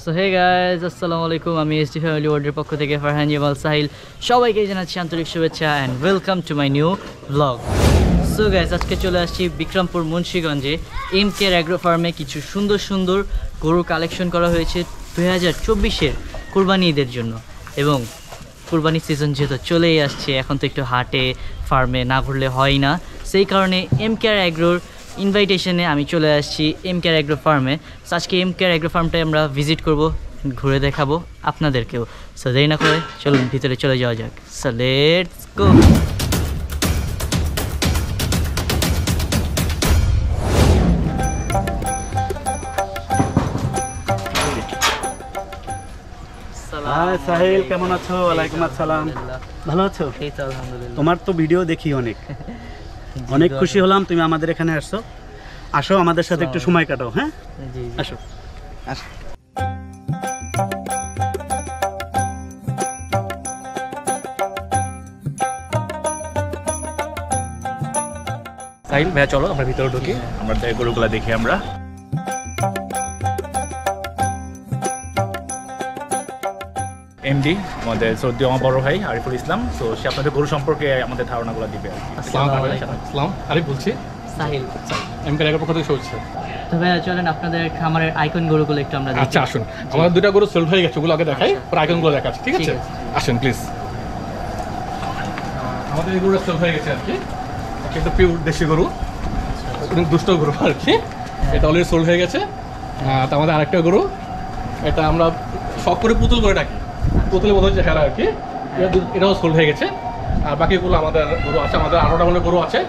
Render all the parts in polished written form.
So hey guys, আসসালামু আলাইকুম। আমি এসটি ফ্যামিলি ওয়ার্ল্ডের পক্ষ থেকে ফারহান জামাল সাহিল সবাইকে জানাচ্ছি আন্তরিক শুভেচ্ছা and welcome to my new blog. So guys, আজকে চলে আসছি বিক্রমপুর মুন্সিগঞ্জে MK অ্যাগ্রো ফার্মে। কিছু সুন্দর সুন্দর গরু কালেকশন করা হয়েছে 2024-এর কুরবানি ঈদের জন্য। এবং কুরবানি সিজন যেহেতু চলেই আসছে, এখন তো একটু হাটে ফার্মে না ঘুরলে হয় না। সেই কারণে MK অ্যাগ্রোর ইনভাইটেশনে আমি চলে আসছি MK অ্যাগ্রো ফার্মে। সো আজকে MK অ্যাগ্রো ফার্মটাই আমরা ভিজিট করব, ঘুরে দেখাবো আপনাদেরকেও। সো দেরি না করে চলুন ভিতরে চলে যাওয়া যাক। So let's go. Hi Sahil, কেমন আছো? ওয়ালাইকুম আসসালাম। ভালো আছো? এই তো আলহামদুলিল্লাহ। তোমার তো ভিডিও দেখি অনেক খুশি হলাম তুমি আমাদের এখানে আসছো। আসো আমাদের সাথে একটু সময় কাটাও। হ্যাঁ, জি আসো আসো। সাহিল ভাইয়া, চলো আমরা ভিতরে ঢুকি, আমরা গরুগুলা দেখি। আমরা এমডি আমাদের সৌদি আমার বড় ভাই আরিফুল ইসলাম। তো সে আপনাদের গরু সম্পর্কে আমাদের ধারণাগুলো দিবে। আসসালাম, আরিফ বলছি, সাহিল। MK অ্যাগ্রোর পক্ষ থেকে চলছে। তো ভাইয়া চলেন আপনাদের খামারের আইকন গরুগুলো একটু আমরা দেখি। আচ্ছা আসুন, আমাদের দুটা গরু সেল হয়ে গেছে, ওগুলো আগে দেখাই, পরে আইকনগুলো দেখাচ্ছি। ঠিক আছে, আসেন প্লিজ। আমাদের এই গরুটা সেল হয়ে গেছে আর কি। একটা পিওর দেশি গরু, দুষ্ট গরু আর কি। এটা অলরেডি সোল্ড হয়ে গেছে। তা আমাদের আরেকটা গরু, এটা আমরা শখ করে পুতুল করে ডাকি, পুতুলের মতো হচ্ছে খেলা আর কি। এটাও সোল্ড হয়ে গেছে। আর বাকিগুলো আমাদের গরু আছে, আমাদের 18টা মনে গরু আছে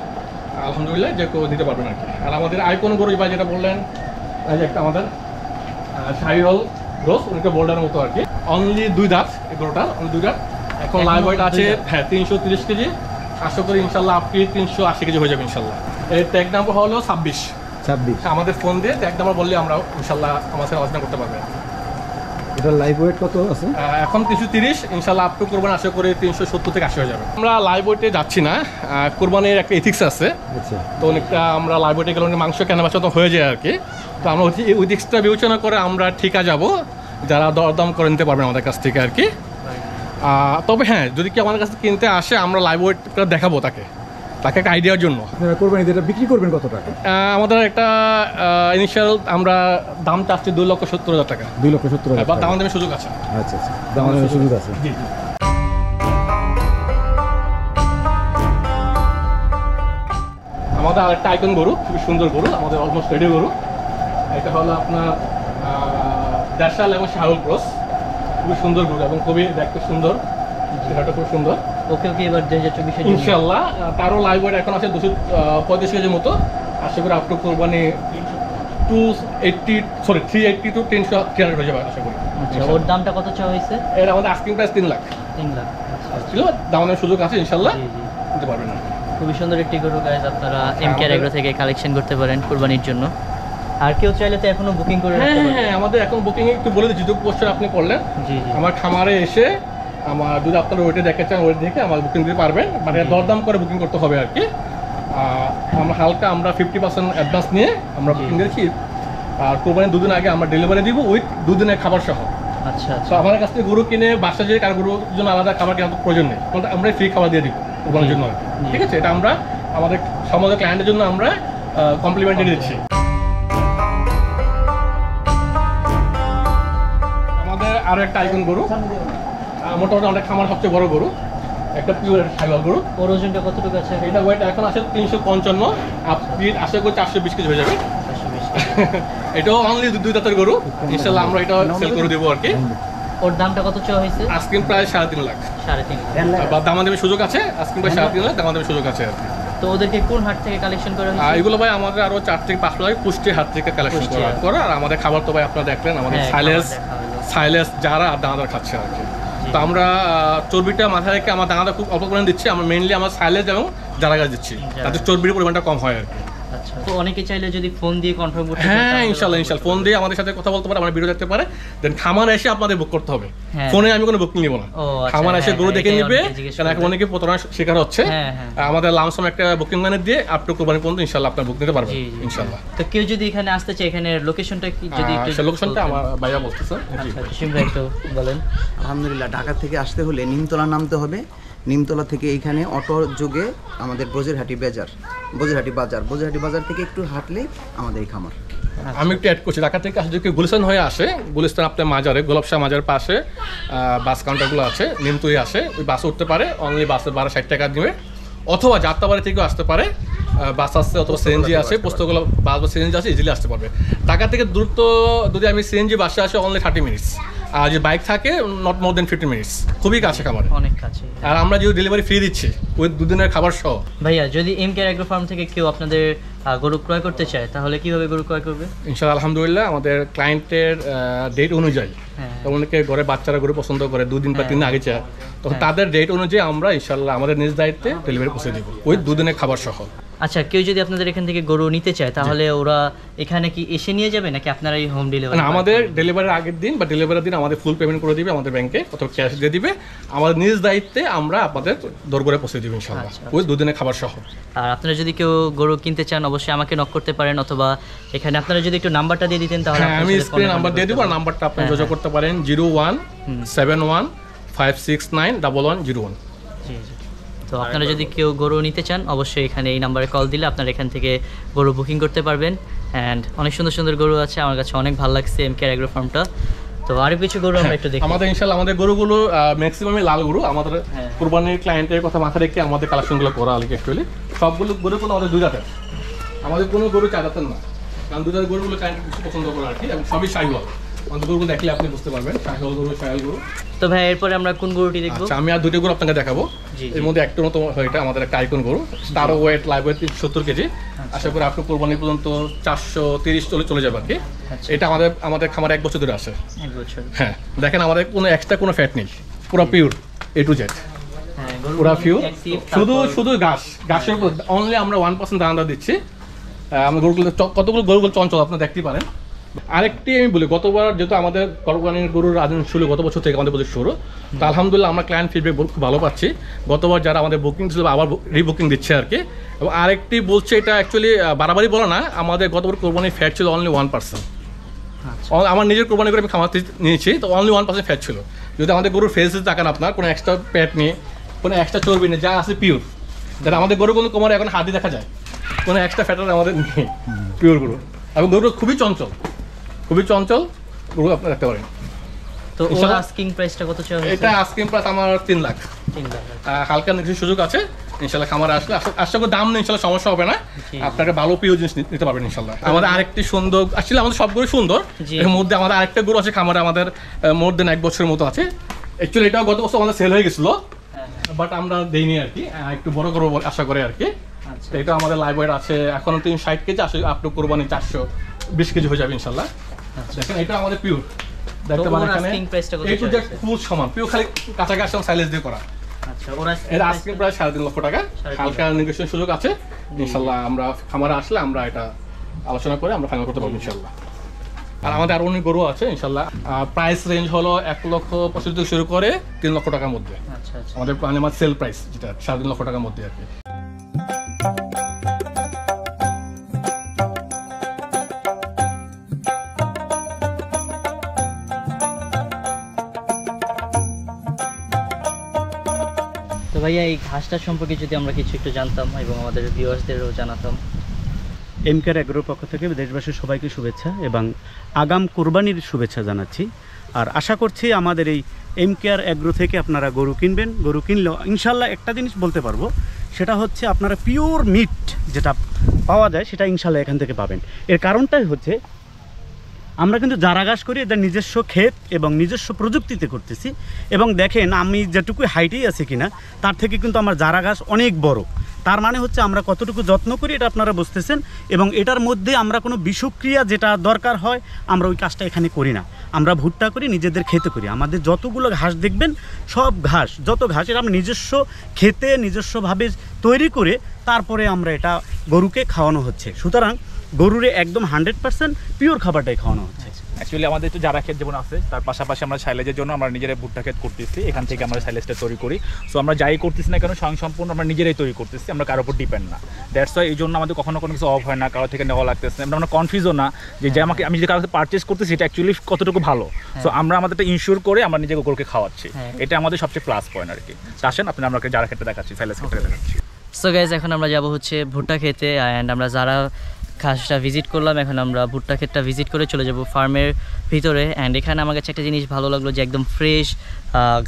আলহামদুলিল্লাহ, যে কেউ দিতে পারবেন আর কি। আর আমাদের আইকন গরু বা যেটা বললেন, যে একটা আমাদের শাহিওয়াল রোজ, অনেকটা বোল্ডারের মতো আর কি। অনলি 2 দাঁত এই গরুটার, অনলি 2 দাঁত। এখন লাইভ ওয়েট আছে 330 কেজি। আশা করি ইনশাল্লাহ আপনি 380 কেজি হয়ে যাবে ইনশাল্লাহ। এর ট্যাগ নাম্বার হলো 26। আমাদের ফোন দিয়ে ট্যাগ নাম্বার বললে আমরা ইনশাল্লাহ আমার সাথে আলোচনা করতে পারবেন। এটা লাইভ ওয়েট কত আছে? এখন 330, ইনশাল্লাহ আপ টু কোরবানি আশা করি 370 থেকে 80 হয়ে যাবে। আমরা লাইভ ওয়েটে যাচ্ছি না, কোরবানির একটা এথিক্স আছে। আচ্ছা, তো অনেকটা আমরা লাইভ ওয়েটে গেলে মাংস কেনা বেচা তো হয়ে যায় আর কি। তো আমরা হচ্ছে এই এথিক্সটা বিবেচনা করে আমরা ঠিকা যাব, যারা দরদাম করে নিতে পারবেন আমাদের কাছ থেকে আর কি। তবে হ্যাঁ, যদি কি আমাদের কাছে কিনতে আসে, আমরা লাইভ ওয়েটটা দেখাবো তাকে একটা আইডিয়ার জন্য। আপনারা কোরবানিতে এটা বিক্রি করবেন কত টাকা? আমাদের একটা ইনিশিয়াল আমরা দাম চাচ্ছি 2,70,000 টাকা। 2,70,000 বা দাম দামের সুযোগ আছে। আচ্ছা আচ্ছা, দামের সুযোগ আছে। জি জি। আমাদের আরেকটা আইকন গরু, খুবই সুন্দর গরু, আমাদের অলমোস্ট রেডি গরু। এটা হলো আপনার দেশাল এবং শাহুল ক্রস, খুবই সুন্দর গরু এবং খুবই দেখতে সুন্দর। সেটা খুব সুন্দর। ওকে এবার 2024 ইনশাল্লাহ তারও লাইভ ওয়েট এখন আছে 235 কেজির মতো। আশা করি আপ টু কোরবানি 380 টু 300 হয়ে যাবে আশা করি। আচ্ছা, ওর দামটা কত চাওয়া হয়েছে? এর আমাদের আস্কিং প্রাইস 3 লাখ। 3 লাখ ছিল, দামের সুযোগ আছে ইনশাল্লাহ, জি জি। দিতে পারবেন না। খুবই সুন্দর একটি গরু গাইজ, আপনারা MK অ্যাগ্রো থেকে কালেকশন করতে পারেন কুরবানির জন্য। আর কেউ চাইলে তো এখনো বুকিং করে রাখতে পারেন। হ্যাঁ, আমাদের এখন বুকিং একটু বলে দিচ্ছি, যে কোশ্চেন আপনি করলেন, জি জি। আমার খামারে এসে আমার যদি আপনারা ওয়েটে দেখতে চান, ওয়েট দেখে আমার বুকিং দিতে পারবেন। মানে দরদাম করে বুকিং করতে হবে আর কি। আমরা হালকা 50% অ্যাডভান্স নিয়ে আমরা বুকিং দিয়েছি। আর কোরবানির 2 দিন আগে আমরা ডেলিভারি দিব উইথ 2 দিনের খাবার সহ। আচ্ছা তো আচ্ছা, আমাদের কাছ থেকে গরু কিনে বাসা যেয়ে কার গরুর জন্য আলাদা খাবার কেনার প্রয়োজন নেই, আমরা ফ্রি খাবার দিয়ে দিব কোরবানির জন্য। ঠিক আছে, এটা আমরা আমাদের সমাজের ক্লায়েন্টের জন্য আমরা কমপ্লিমেন্টারি দিচ্ছি। আমাদের আরো একটা আইকন গরু, মোটামুটি আমাদের খামার সবচেয়ে বড় গরু, একটা পিওর শাহিওয়াল গরু। ওর ওজনটা কতটুকু আছে? এটা ওয়েট এখন আছে 355, আপনি আশা করি 420 কেজি হয়ে যাবে। এটাও অনলি 2 দাঁতের গরু, ইনশাল্লাহ আমরা এটা সেল করে দেবো আর কি। ওর দামটা কত চাওয়া হয়েছে? আজকিং প্রায় 3.5 লাখ। 3.5 লাখ। বা দামাদামি সুযোগ আছে, আজকিং প্রায় 3.5 লাখ দামাদামি সুযোগ আছে আর কি। তো ওদেরকে কোন হাট থেকে কালেকশন করা হয়েছে? এগুলো ভাই আমাদের আরো 4 থেকে 5 লাখ পুষ্টির হাত থেকে কালেকশন করা। আর আমাদের খাবার তো ভাই আপনারা দেখলেন, আমাদের সাইলেস যারা দানাদার খাচ্ছে আর কি। তো আমরা চর্বিটা মাথায় রেখে আমার দানাটা খুব অল্প পরিমাণ দিচ্ছি। আমরা মেইনলি আমার সাইলেজ এবং যারা গাছ দিচ্ছি, তাতে চর্বির পরিমাণটা কম হয় আর কি। আচ্ছা, তো অনেকে চাইলে যদি ফোন দিয়ে কনফার্ম করতে চায়, হ্যাঁ তাহলে ইনশাল্লাহ ইনশাল্লাহ ফোন দিয়ে আমাদের সাথে কথা বলতে পারে, আমরা ভিডিও দেখতে পারে, দেন খামারে এসে আপনাদের বুক করতে হবে। হ্যাঁ। ফোনে আমি কোনো বুকিং নিব না, ও, আচ্ছা, খামারে এসে হ্যাঁ, গরু হ্যাঁ, দেখে এটাই নিবে, অনেকে জিজ্ঞেস কারণ এখন করবে। অনেকে প্রতারণার শিকার হচ্ছে। হ্যাঁ, হ্যাঁ। আমাদের লামসাম একটা বুকিং মানে দিয়ে আপ টু কোরবানি পর্যন্ত ইনশাল্লাহ আপনার বুক নিতে পারবেন জি, জি। ইনশাল্লাহ। তো কেউ যদি এখানে আসতে চায়, এখানে লোকেশনটা কি যদি একটু লোকেশনটা বলতেন? আমার ভাইয়া বলতেছে। আচ্ছা, জসিম ভাই একটু বলেন। আলহামদুলিল্লাহ, ঢাকা থেকে আসতে হলে নিমতলা নামতে হবে। নিমতলা থেকে এইখানে অটো যোগে আমাদের বজেরহাটি বাজার থেকে একটু হাঁটলেই আমাদের এই খামার। আমি একটু অ্যাড করছি, ঢাকা থেকে আসলে যদি গুলিস্তান হয়ে আসে, গুলিস্তান আপনার মাজারে গোলাপশাহ মাজার পাশে বাস কাউন্টারগুলো আছে, নিমতলি আসে, ওই বাসে উঠতে পারে, অনলি বাসে 1260 টাকা দিবে, অথবা যাত্রাবাড়ি থেকেও আসতে পারে, বাস আসছে অথবা সিএনজি আছে, পুস্তকগুলো বাস বা সিএনজি আছে, ইজিলি আসতে পারবে। ঢাকা থেকে দ্রুত যদি আমি সিএনজি বাসে আসে অনলি 30 মিনিটস, আর যদি বাইক থাকে নট মোর দেন 50 মিনিটস, খুবই কাছে খামারে। অনেক কাছে। আর আমরা যদি ডেলিভারি ফ্রি দিচ্ছি ওই 2 দিনের খাবার সহ। ভাইয়া, যদি এমকেআর এগ্রো ফার্ম থেকে কেউ আপনাদের গরু ক্রয় করতে চায়, তাহলে কিভাবে গরু ক্রয় করবে? ইনশাআল্লাহ আলহামদুলিল্লাহ আমাদের ক্লায়েন্টের ডেট অনুযায়ী, হ্যাঁ। অনেকে ঘরে বাচ্চারা গরু পছন্দ করে 2 দিন বা 3 দিন আগে চায়, তখন তাদের ডেট অনুযায়ী আমরা ইনশাআল্লাহ আমাদের নিজ দায়িত্বে ডেলিভারি পৌঁছে দিব ওই 2 দিনের খাবার সহ। আচ্ছা, কেউ যদি আপনাদের এখান থেকে গরু নিতে চায়, তাহলে ওরা এখানে কি এসে নিয়ে যাবে, নাকি আপনারাই হোম ডেলিভারি? না, আমাদের ডেলিভারির আগের দিন বা ডেলিভারির দিন আমাদের ফুল পেমেন্ট করে দিবে আমাদের ব্যাংকে, অথবা ক্যাশ দিয়ে দিবে, আমাদের নিজ দায়িত্বে আমরা আপনাদের দরবারে পৌঁছে দিব ইনশাআল্লাহ আচ্ছা, ওই 2 দিনের খাবার সহ। আর আপনারা যদি কেউ গরু কিনতে চান, অবশ্যই আমাকে নক করতে পারেন, অথবা এখানে আপনারা যদি একটু নাম্বারটা দিয়ে দিতেন, তাহলে হ্যাঁ, আপনার আমি সাথে স্ক্রিনে phone নাম্বার দিয়ে দিব, আর করতে নাম্বারটা আপনি হ্যাঁ, যোগাযোগ করতে পারেন 017156911101। জি, জি। তো আপনারা যদি কেউ গরু নিতে চান, অবশ্যই এখানে এই নাম্বারে কল দিলে আপনারা এখান থেকে গরু বুকিং করতে পারবেন। অ্যান্ড অনেক সুন্দর সুন্দর গরু আছে, আমার কাছে অনেক ভালো লাগছে এমকেআর এগ্রো ফার্মটা। তো আরো কিছু গরু আমরা একটু দেখি। আমাদের ইনশাআল্লাহ আমাদের গরুগুলো ম্যাক্সিমামই লাল গরু, আমাদের হ্যাঁ। কুরবানির ক্লায়েন্টের কথা মাথায় রেখে আমাদের কালেকশনগুলো করা আলিকে অ্যাকচুয়ালি সবগুলো গরু কোনো আমাদের 2 দাঁতের, আমাদের কোনো গরু 4 দাঁতের না, কারণ 2 দাঁতের গরুগুলো ক্লায়েন্ট বেশি পছন্দ করে আর কি, এবং সবই শাহিওয়াল। আমাদের গরুগুলো দেখলে আপনি বুঝতে পারবেন শাহিওয়াল গরু, শাহিওয়াল গরু। তো ভাই, এরপরে আমরা কোন গরুটি দেখবো? আচ্ছা, আমি আর 2টি গরু আপনাকে দেখাবো। জি, জি। এর মধ্যে একটা নতুন এটা আমাদের একটা আইকন গরু, তারও ওয়েট লাইভ ওয়েট 70 কেজি। আশা করি আপনি কোরবানি পর্যন্ত 430 চলে যাবে আর কি। আচ্ছা। এটা আমাদের খামারে 1 বছর ধরে আছে। 1 বছর। হ্যাঁ, দেখেন আমাদের কোনো এক্সট্রা কোনো ফ্যাট নেই, পুরো পিওর A to Z, হ্যাঁ, গরুগুলো পুরা ফিউ, active, শুধু ঘাসের উপর অনলি আমরা 1% দানা দিচ্ছি। আমরা গরুগুলো কতগুলো গরুগুলো চঞ্চল আপনারা দেখতে পারেন। আরেকটি আমি বলি, গতবার যেহেতু আমাদের কোরবানির গরুর আদিন শুরু গত বছর থেকে আমাদের প্রজেক্ট শুরু, তো আলহামদুলিল্লাহ আমরা ক্লায়েন্ট ফিডব্যাক খুব ভালো পাচ্ছি। গতবার যারা আমাদের বুকিং ছিল আবার রিবুকিং দিচ্ছে আর কি। এবং আরেকটি বলছে, এটা অ্যাকচুয়ালি বাড়াবাড়ি বলো না, আমাদের গতবার কোরবানির ফ্যাট ছিল অনলি 1%। আমার নিজের কোরবানি করে আমি খামাতে নিয়েছি, তো অনলি 1% ফ্যাট ছিল। যদি আমাদের গরুর ফেসে তাকান আপনার, কোনো এক্সট্রা ফ্যাট নেই, কোনো এক্সট্রা চর্বি নেই, যা আছে পিওর। যারা আমাদের গরু কোনো কোমরে এখন হাতি দেখা যায়, কোনো এক্সট্রা ফ্যাটার আমাদের নেই, পিওর গরু। এবং গরুগুলো খুবই চঞ্চল গরু আপনারা দেখতে পারেন। তো ওর আস্কিং প্রাইসটা কত চাওয়া হয়েছে? এটা আস্কিং প্রাইস আমার 3 লাখ। 3 লাখ। হালকা কিছু সুযোগ আছে ইনশাল্লাহ, খামারে আসলে আশা করি দাম নেই ইনশাল্লাহ, সমস্যা হবে না, আপনাকে ভালো প্রিয় জিনিস নিতে পারবেন ইনশাল্লাহ। আমাদের আরেকটি সুন্দর, আসলে আমাদের সব গরু সুন্দর, এর মধ্যে আমাদের আরেকটা গরু আছে খামারে, আমাদের মোর দেন 1 বছরের মতো আছে। অ্যাকচুয়ালি এটাও গত বছর আমাদের সেল হয়ে গেছিল, বাট আমরা দেইনি আর কি, একটু বড় করবো আশা করে আর কি। এটা আমাদের লাইভ ওয়েট আছে এখনো 360 কেজি, আসলে আপনি কোরবানি 420 কেজি হয়ে যাবে ইনশাল্লাহ। দেখেন এটা আমাদের পিওর, দেখতে পারেন এখানে একটু যে ফুল সমান পিওর, খালি কাছাকাছি সাইলেজ দিয়ে করা। আচ্ছা, ওরা এর আজকে প্রায় 3.5 লক্ষ টাকা, হালকা নেগোশিয়েশন সুযোগ আছে ইনশাল্লাহ। আমরা খামারে আসলে আমরা এটা আলোচনা করে আমরা ফাইনাল করতে পারবো ইনশাল্লাহ। আর আমাদের আরো অনেক গরু আছে ইনশাল্লাহ। প্রাইস রেঞ্জ হলো 1,65,000 থেকে শুরু করে 3 লক্ষ টাকার মধ্যে। আচ্ছা আচ্ছা, আমাদের আমার সেল প্রাইস যেটা 3.5 লক্ষ টাকার মধ্যে আর কি। তো ভাইয়া, এই ঘাসটা সম্পর্কে যদি আমরা কিছু একটু জানতাম এবং আমাদের ভিউয়ার্সদেরও জানাতাম। এমকেআর এগ্রোর পক্ষ থেকে দেশবাসীর সবাইকে শুভেচ্ছা এবং আগাম কোরবানির শুভেচ্ছা জানাচ্ছি। আর আশা করছি আমাদের এই এমকেআর এগ্রো থেকে আপনারা গরু কিনবেন। গরু কিনলেও ইনশাল্লাহ একটা জিনিস বলতে পারবো, সেটা হচ্ছে আপনারা পিওর মিট যেটা পাওয়া যায় সেটা ইনশাল্লাহ এখান থেকে পাবেন। এর কারণটাই হচ্ছে আমরা কিন্তু চারাগাছ করি, এটা নিজস্ব ক্ষেত এবং নিজস্ব প্রযুক্তিতে করতেছি। এবং দেখেন আমি যেটুকু হাইটেই আছি কিনা তার থেকে কিন্তু আমার চারাগাছ অনেক বড়, তার মানে হচ্ছে আমরা কতটুকু যত্ন করি এটা আপনারা বুঝতেছেন, এবং এটার মধ্যে আমরা কোনো বিষক্রিয়া যেটা দরকার হয় আমরা ওই কাজটা এখানে করি না। আমরা ভুট্টা করি, নিজেদের খেতে করি। আমাদের যতগুলো ঘাস দেখবেন সব ঘাস, যত ঘাস এটা আমরা নিজস্ব খেতে নিজস্বভাবে তৈরি করে তারপরে আমরা এটা গরুকে খাওয়ানো হচ্ছে। সুতরাং গরুরে একদম 100% পিওর খাবারটাই খাওয়ানো হচ্ছে। অ্যাকচুয়ালি আমাদের তো যারা ক্ষেত যেমন আছে, তার পাশাপাশি আমরা সাইলেজের জন্য আমরা নিজেরা ভুট্টা ক্ষেত করতেছি। এখান থেকে আমরা সাইলেজটা তৈরি করি। সো আমরা যাই করতেছি না কেন স্বয়ংসম্পূর্ণ আমরা নিজেরাই তৈরি করতেছি, আমরা কারোর উপর ডিপেন্ড না। দ্যাটস ওয়াই এই জন্য আমাদের কখনো কোনো কিছু অফ হয় না, কারো থেকে নেওয়া লাগতেছে না। আমরা কনফিউজও না যে আমাকে আমি যে কারো থেকে পারচেস করতেছি এটা অ্যাকচুয়ালি কতটুকু ভালো। সো আমরা আমাদেরটা ইনশিওর করে আমরা নিজেকে গরুকে খাওয়াচ্ছি, এটা আমাদের সবচেয়ে প্লাস পয়েন্ট আর কি। আসেন আপনি আমাকে যারা ক্ষেত্রে দেখাচ্ছি, সাইলেজ ক্ষেত্রে দেখাচ্ছি। সো গাইজ এখন আমরা যাব হচ্ছে ভুট্টা খেতে, অ্যান্ড আমরা যারা ঘাসটা ভিজিট করলাম, এখন আমরা ভুট্টা ক্ষেতটা ভিজিট করে চলে যাব ফার্মের ভিতরে। অ্যান্ড এখানে আমার কাছে একটা জিনিস ভালো লাগলো যে একদম ফ্রেশ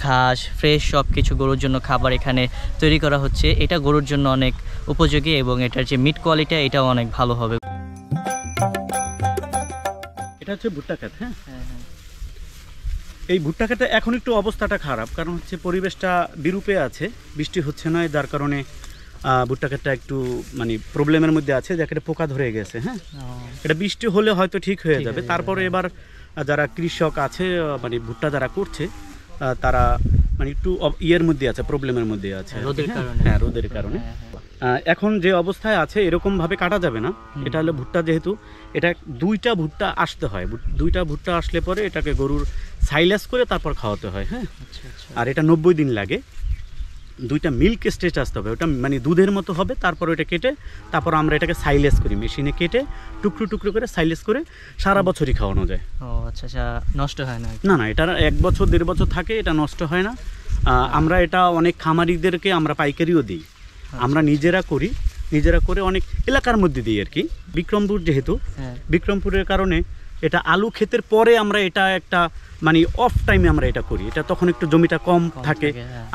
ঘাস, ফ্রেশ সব কিছু গরুর জন্য খাবার এখানে তৈরি করা হচ্ছে। এটা গরুর জন্য অনেক উপযোগী এবং এটার যে মিট কোয়ালিটি এটাও অনেক ভালো হবে। এটা হচ্ছে ভুট্টা ক্ষেত। হ্যাঁ, এই ভুট্টা ক্ষেতে এখন একটু অবস্থাটা খারাপ, কারণ হচ্ছে পরিবেশটা বিরূপে আছে, বৃষ্টি হচ্ছে না, যার কারণে ভুট্টা ক্ষেতটা একটু মানে প্রবলেমের মধ্যে আছে, যাকে পোকা ধরে গেছে। হ্যাঁ, এটা বৃষ্টি হলে হয়তো ঠিক হয়ে যাবে। তারপরে এবার যারা কৃষক আছে মানে ভুট্টা যারা করছে তারা মানে একটু ইয়ের মধ্যে আছে, প্রবলেমের মধ্যে আছে, হ্যাঁ রোদের কারণে। এখন যে অবস্থায় আছে এরকমভাবে কাটা যাবে না। এটা হলো ভুট্টা, যেহেতু এটা 2টা ভুট্টা আসতে হয়, 2টা ভুট্টা আসলে পরে এটাকে গরুর সাইলেজ করে তারপর খাওয়াতে হয়। হ্যাঁ, আর এটা 90 দিন লাগে। 2টা মিল্ক স্টেজ আসতে হবে, ওটা মানে দুধের মতো হবে। তারপর ওটা কেটে তারপর আমরা এটাকে সাইলেজ করি, মেশিনে কেটে টুকরো টুকরো করে সাইলেজ করে সারা বছরই খাওয়ানো যায়। ও আচ্ছা আচ্ছা, নষ্ট হয় না? না না, এটা 1 বছর 1.5 বছর থাকে, এটা নষ্ট হয় না। আমরা এটা অনেক খামারিদেরকে আমরা পাইকারিও দিই, আমরা নিজেরা করি, নিজেরা করে অনেক এলাকার মধ্যে দিই আর কি। বিক্রমপুর যেহেতু, বিক্রমপুরের কারণে এটা আলু ক্ষেতের পরে আমরা এটা একটা মানে অফ টাইমে আমরা এটা করি, এটা তখন একটু জমিটা কম থাকে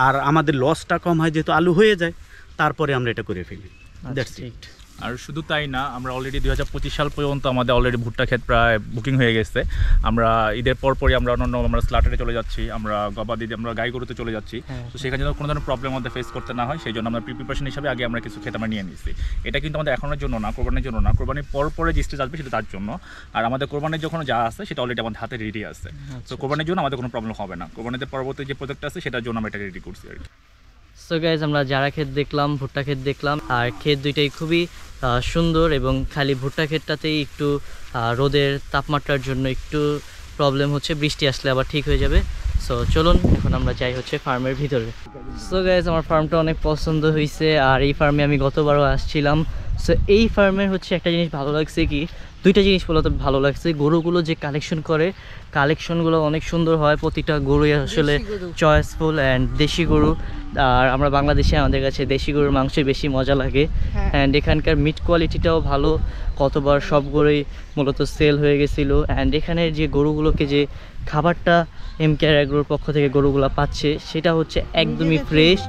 আর আমাদের লসটা কম হয়, যেহেতু আলু হয়ে যায় তারপরে আমরা এটা করে ফেলি। That's it. আর শুধু তাই না, আমরা অলরেডি 2025 সাল পর্যন্ত আমাদের অলরেডি ভুট্টা ক্ষেত প্রায় বুকিং হয়ে গেছে। আমরা ঈদের পরপরই আমরা অন্য আমরা স্লাটারে চলে যাচ্ছি, আমরা গবাদি আমরা গাই গরুতে চলে যাচ্ছি। তো সেখানে যেন কোনো ধরনের প্রবলেম আমাদের ফেস করতে না হয় সেই জন্য আমরা প্রিপারেশন হিসাবে আগে আমরা কিছু ক্ষেত আমরা নিয়ে নিচ্ছি। এটা কিন্তু আমাদের এখনের জন্য না, কোরবানির জন্য না, কোরবানির পরে যে স্টেজ আসবে সেটা তার জন্য। আর আমাদের কোরবানির যখন যা আছে সেটা অলরেডি আমাদের হাতে রেডি আছে। তো কোরবানির জন্য আমাদের কোনো প্রবলেম হবে না। কোরবানিতে পরবর্তী যে প্রজেক্ট আছে সেটার জন্য আমরা এটা রেডি করছি আর কি। সো গাইজ আমরা যারা ক্ষেত দেখলাম, ভুট্টা ক্ষেত দেখলাম, আর ক্ষেত দুইটাই খুবই সুন্দর, এবং খালি ভুট্টা ক্ষেতটাতেই একটু রোদের তাপমাত্রার জন্য একটু প্রবলেম হচ্ছে, বৃষ্টি আসলে আবার ঠিক হয়ে যাবে। সো চলুন এখন আমরা যাই হচ্ছে ফার্মের ভিতরে। সো গাইজ আমার ফার্মটা অনেক পছন্দ হয়েছে, আর এই ফার্মে আমি গতবারও আসছিলাম। সো এই ফার্মের হচ্ছে একটা জিনিস ভালো লাগছে কি, 2টা জিনিস বলতে ভালো লাগছে। গরুগুলো যে কালেকশন করে, কালেকশনগুলো অনেক সুন্দর হয়, প্রতিটা গরুই আসলে চয়েসফুল অ্যান্ড দেশি গরু। আর আমরা বাংলাদেশে আমাদের কাছে দেশি গরুর মাংসই বেশি মজা লাগে, অ্যান্ড এখানকার মিট কোয়ালিটিটাও ভালো। কতবার সব গরুই মূলত সেল হয়ে গেছিলো। অ্যান্ড এখানের যে গরুগুলোকে যে খাবারটা এমকেআর এগ্রোর পক্ষ থেকে গরুগুলো পাচ্ছে সেটা হচ্ছে একদমই ফ্রেশ।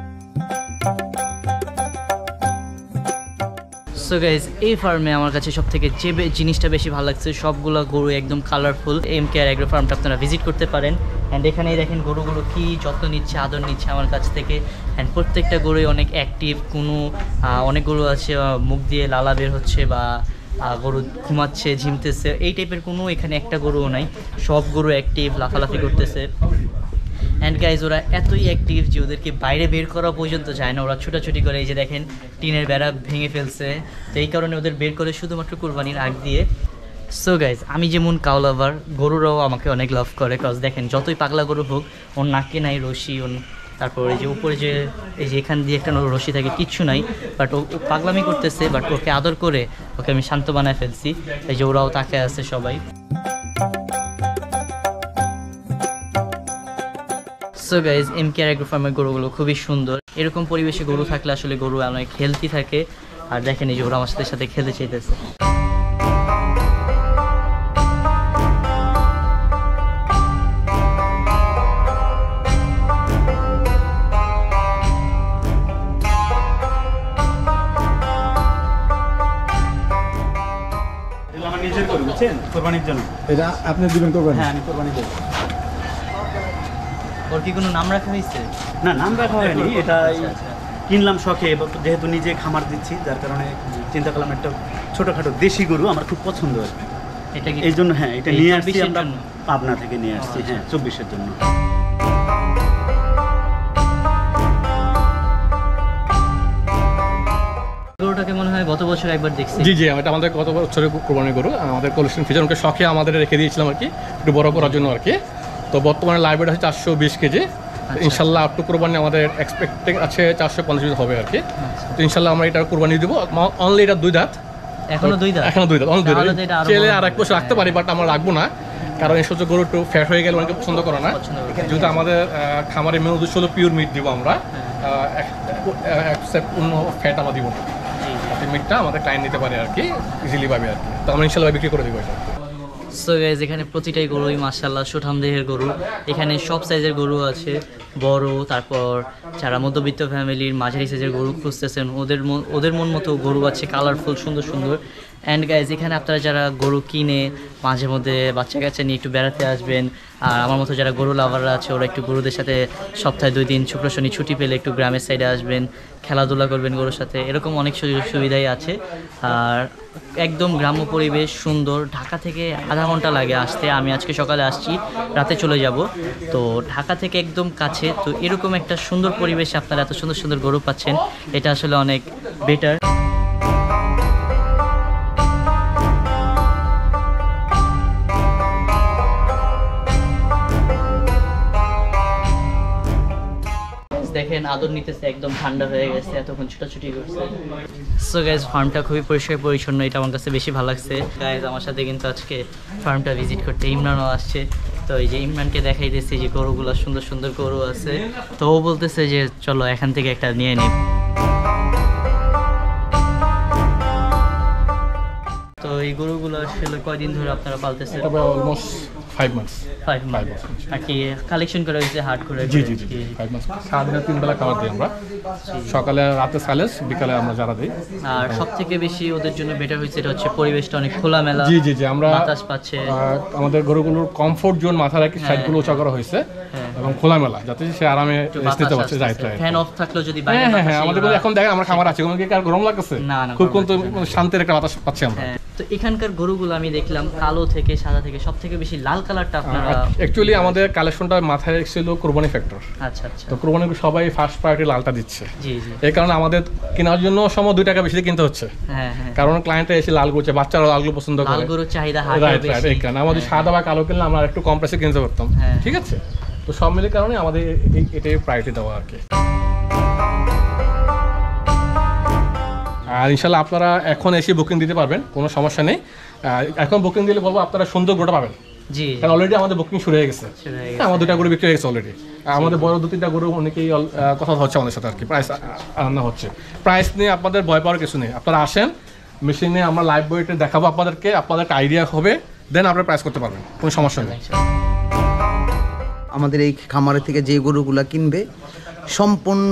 সো গাইজ এই ফার্মে আমার কাছে সব থেকে যে জিনিসটা বেশি ভালো লাগছে, সবগুলো গরু একদম কালারফুল। এমকেআর এগ্রো ফার্মটা আপনারা ভিজিট করতে পারেন। অ্যান্ড এখানেই দেখেন গরুগুলো কি যত্ন নিচ্ছে, আদর নিচ্ছে আমার কাছ থেকে। অ্যান্ড প্রত্যেকটা গরুই অনেক অ্যাক্টিভ। কোনো অনেক গরু আছে মুখ দিয়ে লালা বের হচ্ছে বা গরু ঘুমাচ্ছে, ঝিমতেছে, এই টাইপের কোনো এখানে একটা গরুও নাই। সব গরু অ্যাক্টিভ, লাফালাফি করতেছে। অ্যান্ড গাইজ ওরা এতই অ্যাক্টিভ যে ওদেরকে বাইরে বের করা পর্যন্ত যায় না, ওরা ছোটাছুটি করে। এই যে দেখেন টিনের বেড়া ভেঙে ফেলছে, তো এই কারণে ওদের বের করে শুধুমাত্র কুরবানির আগ দিয়ে। সো গাইজ আমি যেমন কাউ লাভার, গরুরাও আমাকে অনেক লাভ করে। কজ দেখেন যতই পাগলা গরু হোক, ওর নাকে নাই রশি, তারপর এই যে উপরে যে এই যে এখান দিয়ে একটা রশি থাকে, কিচ্ছু নাই, বাট ও পাগলামি করতেছে, বাট ওকে আদর করে ওকে আমি শান্ত বানায় ফেলছি। এই যে ওরাও তাকে আছে সবাই। সো গাইজ এমকেআর এগ্রো ফার্মের গরুগুলো খুবই সুন্দর। এরকম পরিবেশে গরু থাকলে আসলে গরু অনেক হেলদি থাকে। আর দেখেন এই যে ওরা আমার সাথে খেলতে চাইতেছে। আমার নিজের গরু, বুঝছেন, কোরবানির জন্য। এটা আপনি দিবেন কোরবানি? হ্যাঁ, আমি কোরবানি দেব। ওর কি কোনো নাম রাখা হয়েছে? না, নাম রাখা হয়নি, এটা কিনলাম শখে, এবার যেহেতু নিজে খামার দিচ্ছি যার কারণে চিন্তা করলাম একটা ছোটোখাটো দেশি গরু আমার খুব পছন্দ আর কি। এটা কি এই জন্য হ্যাঁ এটা এই নিয়ে আসছি 24 এর আমরা জন্য? পাবনা থেকে নিয়ে আসছি, হ্যাঁ 24-এর জন্য। গরুটাকে মনে হয় গত বছর একবার দেখছি। জি জি, এটা আমাদের গত বছরের কোরবানির গরু, আমাদের কোলেস্ট্রিন ফিজারকে শখে আমাদের রেখে দিয়েছিলাম আর কি, একটু বড় করার জন্য আর কি। তো বর্তমানে লাইভ ওয়েট হচ্ছে 420 কেজি। ইনশাল্লাহ আপ টু কোরবানি আমাদের এক্সপেক্টিং আছে 450 কেজি হবে আর কি। তো ইনশাল্লাহ আমরা এটা কোরবানি দেবো। অনলি এটা 2 দাঁত, এখনো 2 দাঁত? এখনো 2 দাঁত, অনলি 2 তাহলে তো দাঁত। এটা আরো চেলে বড় আর এক বছর রাখতে পারি, বাট আমরা রাখবো না, কারণ এই সব গরু একটু ফ্যাট হয়ে গেলে অনেকে পছন্দ করে না। যেহেতু আমাদের খামারের মেন উদ্দেশ্য হলো পিওর মিট দিব আমরা, অন্য ফ্যাট আমরা দিব না। মিটটা আমাদের ক্লায়েন্ট নিতে পারে আর কি, ইজিলি পাবে আর কি। তো আমরা ইনশাল্লাহ বিক্রি করে দেবো এটা। সো গাইজ এখানে প্রতিটাই গরুই মাশাআল্লাহ সুঠাম দেহের গরু। এখানে সব সাইজের গরু আছে, বড়, তারপর যারা মধ্যবিত্ত ফ্যামিলির মাঝারি সাইজের গরু খুঁজতেছেন ওদের মন মতো গরু আছে, কালারফুল, সুন্দর সুন্দর। অ্যান্ড গাইজ এখানে আপনারা যারা গরু কিনে মাঝে মধ্যে বাচ্চা কাচ্চা নিয়ে একটু বেড়াতে আসবেন, আর আমার মতো যারা গরু লাভাররা আছে ওরা একটু গরুদের সাথে সপ্তাহে 2 দিন শুক্র শনি ছুটি পেলে একটু গ্রামের সাইডে আসবেন, খেলাধুলা করবেন গরুর সাথে, এরকম অনেক সুযোগ সুবিধাই আছে। আর একদম গ্রাম্য পরিবেশ, সুন্দর। ঢাকা থেকে আধা ঘন্টা লাগে আসতে, আমি আজকে সকালে আসছি, রাতে চলে যাব। তো ঢাকা থেকে একদম কাছে, তো এরকম একটা সুন্দর পরিবেশে আপনারা এত সুন্দর সুন্দর গরু পাচ্ছেন, এটা আসলে অনেক বেটার। দেখেন আদর নিতেছে, একদম ঠান্ডা হয়ে গেছে, এতক্ষণ ছুটাছুটি করছে। সো গাইজ ফার্মটা খুবই পরিষ্কার পরিচ্ছন্ন, এটা আমার কাছে বেশি ভালো লাগছে। গাইজ আমার সাথে কিন্তু আজকে ফার্মটা ভিজিট করতে ইমরানও আসছে। তো এই যে ইমরানকে দেখাইতেছি যে গরুগুলো সুন্দর সুন্দর গরু আছে, তো ও বলতেছে যে চলো এখান থেকে একটা নিয়ে নিই। তো এই গরুগুলো আসলে কয়দিন ধরে আপনারা পালতেছেন? তবে অলমোস্ট 5 months। 5 months। আর কি কালেকশন করে হয়েছে হাট করে? জি জি জি, 5 months। সারাদিনে 3 বেলা খাবার দিই আমরা, সকালে, রাতে সাইলেস, বিকালে আমরা যারা দিই। আর সব থেকে বেশি ওদের জন্য বেটার হয়েছে এটা হচ্ছে পরিবেশটা অনেক খোলামেলা। জি জি জি, আমরা বাতাস পাচ্ছে। আমাদের গরুগুলোর কমফোর্ট জোন মাথায় রাখি, সাইডগুলো উঁচা করা হয়েছে এবং খোলামেলা, যাতে সে আরামে রেস্ট নিতে পারছে। Right right. ফ্যান অফ থাকলো যদি বাইরে হ্যাঁ হ্যাঁ, আমাদের এখন দেখেন আমরা খাবার আছে, কোনো কি আর গরম লাগতেছে? না না, খুব কিন্তু শান্তির একটা বাতাস পাচ্ছি আমরা। তো এখানকার গরুগুলো আমি দেখলাম কালো থেকে সাদা থেকে সব থেকে বেশি লাল কালারটা আপনারা অ্যাকচুয়ালি আমাদের কালেকশনটা মাথায় রেখেছিল কোরবানি ফ্যাক্টর। আচ্ছা আচ্ছা। তো কোরবানি সবাই ফার্স্ট প্রায়োরিটি লালটা দিচ্ছে। জি জি। এই কারণে আমাদের কেনার জন্য সময় 2 টাকা বেশি দিয়ে কিনতে হচ্ছে, হ্যাঁ হ্যাঁ। কারণ ক্লায়েন্টে এসে লাল গরু চায়, বাচ্চারা লালগুলো পছন্দ করে। লাল গরুর চাহিদা হাটে রাইট রাইট, বেশি। এই কারণে আমাদের সাদা বা কালো কিনলে আমরা একটু কম প্রাইসে কিনতে পারতাম। হ্যাঁ। ঠিক আছে, তো সব মিলে কারণে আমাদের এটাই প্রায়োরিটি দেওয়া আর কি। আর ইনশাল্লাহ আপনারা এখন এসে বুকিং দিতে পারবেন, কোনো সমস্যা নেই। এখন বুকিং দিলে বলবো আপনারা সুন্দর গরুটা পাবেন, জি। কারণ অলরেডি আমাদের বুকিং শুরু হয়ে গেছে। আমার 2টা গরু বিক্রি হয়ে গেছে অলরেডি। আমাদের বড় 2-3টা গরু অনেকেই কথা হচ্ছে আমাদের সাথে আর কি, প্রাইস আনা হচ্ছে। প্রাইস নিয়ে আপনাদের ভয় পাওয়ার কিছু নেই, আপনারা আসেন, মেশিনে আমরা লাইভ ওয়েটে দেখাবো আপনাদেরকে, আপনাদেরকে আইডিয়া হবে, দেন আপনারা প্রাইস করতে পারবেন, কোনো সমস্যা নেই। আমাদের এই খামারের থেকে যে গরুগুলা কিনবে সম্পূর্ণ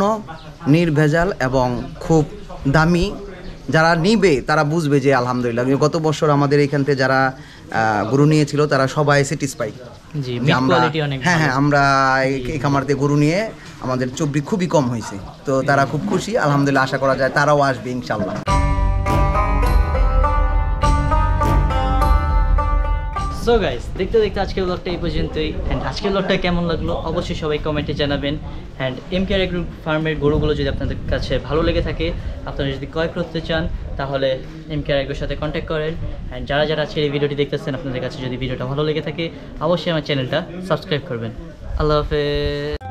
নির্ভেজাল এবং খুব দামি। যারা নিবে তারা বুঝবে যে আলহামদুলিল্লাহ, গত বছর আমাদের এইখান থেকে যারা গরু নিয়েছিল তারা সবাই স্যাটিসফাই। জি, মিট কোয়ালিটি অনেক হ্যাঁ হ্যাঁ, আমরা এই খামার থেকে গরু নিয়ে আমাদের চর্বি খুবই কম হয়েছে, তো তারা খুব খুশি আলহামদুলিল্লাহ। আশা করা যায় তারাও আসবে ইনশাল্লাহ। সো গাইস, দেখতে দেখতে আজকের ব্লগটা এই পর্যন্তই। অ্যান্ড আজকের ব্লগটা কেমন লাগলো অবশ্যই সবাই কমেন্টে জানাবেন। অ্যান্ড এমকেআর এগ্রো ফার্মের গরুগুলো যদি আপনাদের কাছে ভালো লেগে থাকে, আপনারা যদি ক্রয় করতে চান, তাহলে এমকেআর এগ্রোর সাথে কন্ট্যাক্ট করেন। অ্যান্ড যারা যারা আজকের এই ভিডিওটি দেখতেছেন, আপনাদের কাছে যদি ভিডিওটা ভালো লেগে থাকে অবশ্যই আমার চ্যানেলটা সাবস্ক্রাইব করবেন। আল্লাহ হাফেজ।